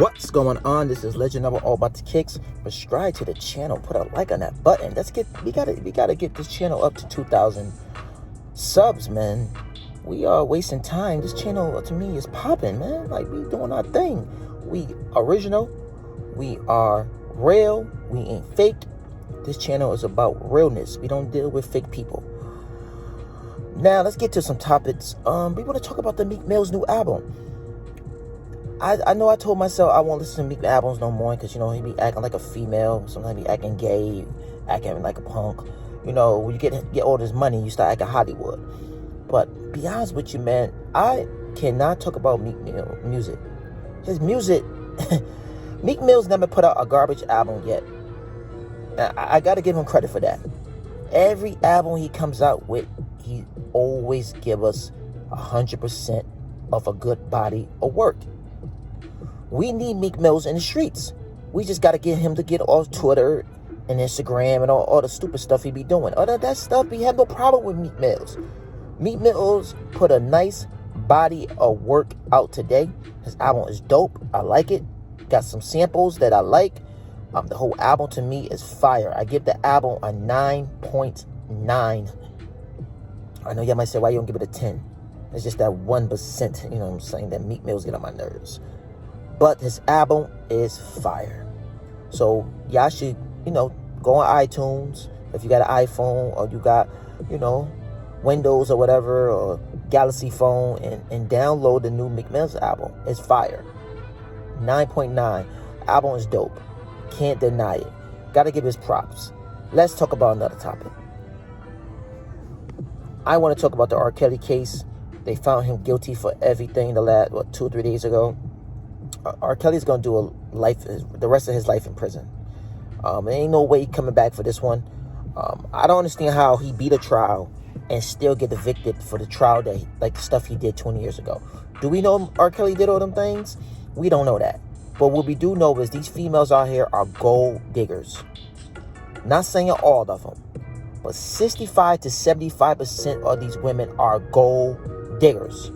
What's going on? This is Legend Number All About the Kicks. Subscribe to the channel. Put a like on that button. We gotta get this channel up to 2,000 subs, man. We are wasting time. This channel to me is popping, man. Like, we doing our thing. We original. We are real. We ain't fake. This channel is about realness. We don't deal with fake people. Now let's get to some topics. We want to talk about the Meek Mill's new album. I know I told myself I won't listen to Meek albums no more because, he be acting like a female. Sometimes he be acting gay, acting like a punk. When you get all this money, you start acting Hollywood. But be honest with you, man, I cannot talk about Meek Mill music. His music, Meek Mill's never put out a garbage album yet. I got to give him credit for that. Every album he comes out with, he always give us 100% of a good body of work. We need Meek Mills in the streets. We just got to get him to get off Twitter and Instagram and all the stupid stuff he be doing. Other than that stuff, we have no problem with Meek Mills. Meek Mills put a nice body of work out today. His album is dope. I like it. Got some samples that I like. The whole album to me is fire. I give the album a 9.9. I know y'all might say, why you don't give it a 10? It's just that 1%, what I'm saying, that Meek Mills get on my nerves. But his album is fire. So y'all should, go on iTunes. If you got an iPhone or you got, Windows or whatever, or Galaxy phone, and download the new Meek Mill's album. It's fire. 9.9. Album is dope. Can't deny it. Gotta give his props. Let's talk about another topic. I want to talk about the R.Kelly case. They found him guilty for everything the last, 2 or 3 days ago. R.Kelly's going to do the rest of his life in prison. There ain't no way coming back for this one. I don't understand how he beat a trial and still get evicted for the trial that, the stuff he did 20 years ago. Do we know R. Kelly did all them things? We don't know that. But what we do know is these females out here are gold diggers. Not saying all of them, but 65 to 75% of these women are gold diggers.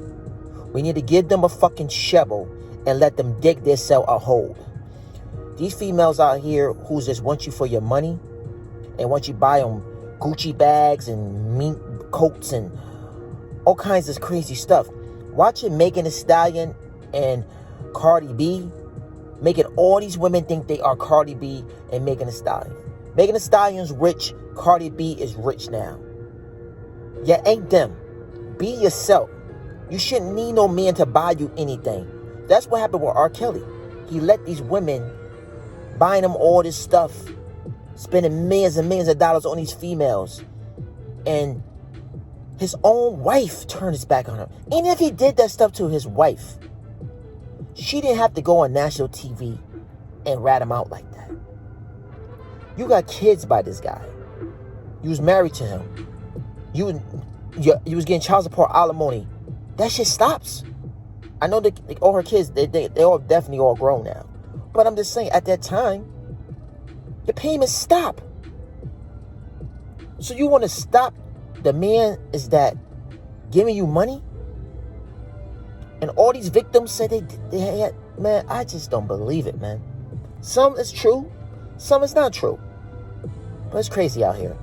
We need to give them a fucking shovel and let them dig themselves a hole. These females out here who just want you for your money and want you buy them Gucci bags and mink coats and all kinds of crazy stuff. Watching Megan Thee Stallion and Cardi B, making all these women think they are Cardi B and Megan Thee Stallion. Megan Thee Stallion's rich. Cardi B is rich now. Yeah, ain't them. Be yourself. You shouldn't need no man to buy you anything. That's what happened with R. Kelly. He let these women buying him all this stuff, spending millions and millions of dollars on these females. And his own wife turned his back on him. Even if he did that stuff to his wife, she didn't have to go on national TV and rat him out like that. You got kids by this guy. You was married to him. You was getting child support, alimony. That shit stops. I know that all her kids, they all definitely all grown now. But I'm just saying, at that time, the payments stop. So you want to stop the man is that giving you money? And all these victims say they had, man, I just don't believe it, man. Some is true, some is not true. But it's crazy out here.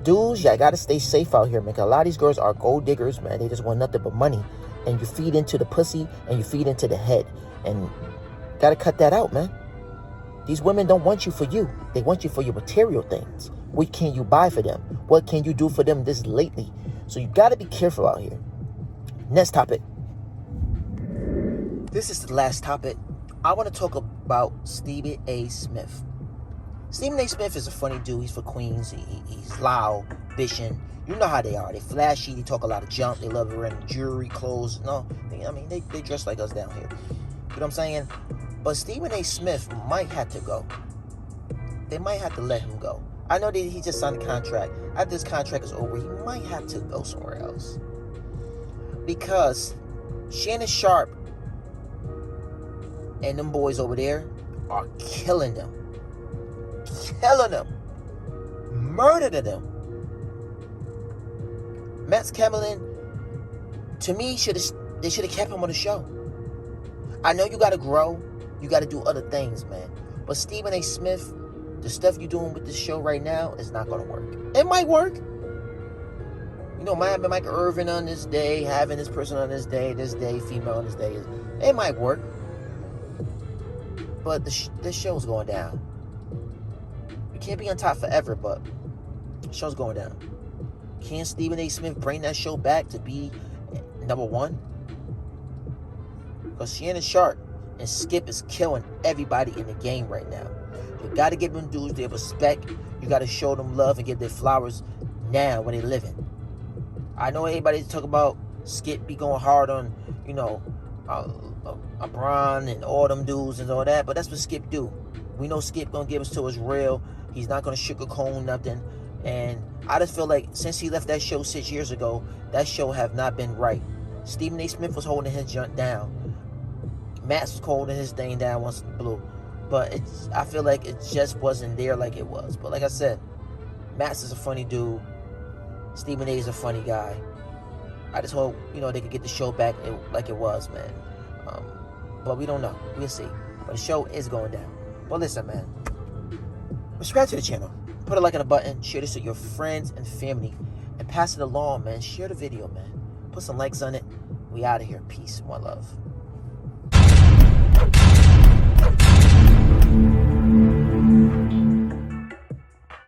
Dudes, y'all got to stay safe out here, man. A lot of these girls are gold diggers, man. They just want nothing but money. And you feed into the pussy and you feed into the head. And got to cut that out, man. These women don't want you for you. They want you for your material things. What can you buy for them? What can you do for them this lately? So you got to be careful out here. Next topic. This is the last topic. I want to talk about Stephen A. Smith. Stephen A. Smith is a funny dude. He's for Queens. He's loud, bitching. You know how they are. They flashy. They talk a lot of junk. They love wearing jewelry, clothes. They dress like us down here. You know what I'm saying? But Stephen A. Smith might have to go. They might have to let him go. I know that he just signed a contract. After this contract is over, he might have to go somewhere else. Because Shannon Sharp and them boys over there are killing them. Murdering them. Max Cameron, to me, they should have kept him on the show. I know you got to grow. You got to do other things, man. But Stephen A. Smith, the stuff you're doing with this show right now is not going to work. It might work. You know, Miami Michael Irvin on this day, having this person on this day, female on this day. It might work. But this show's going down. You can't be on top forever, but the show's going down. Can Stephen A. Smith bring that show back to be number one? Because Shannon Sharp and Skip is killing everybody in the game right now. You got to give them dudes their respect. You got to show them love and give their flowers now when they're living. I know everybody talk about Skip be going hard on, you know, Bron and all them dudes and all that, but that's what Skip do. We know Skip gonna give us to us real. He's not gonna sugarcoat nothing. And I just feel like since he left that show 6 years ago, that show have not been right. Stephen A. Smith was holding his junk down. Matt's was holding his thing down once it blew. But I feel like it just wasn't there like it was. But like I said, Matt's is a funny dude. Stephen A. is a funny guy. I just hope, you know, they could get the show back like it was, man. But we don't know. We'll see. But the show is going down. But listen, man. Subscribe to the channel. Put a like on the button. Share this with your friends and family. And pass it along, man. Share the video, man. Put some likes on it. We out of here. Peace. One love.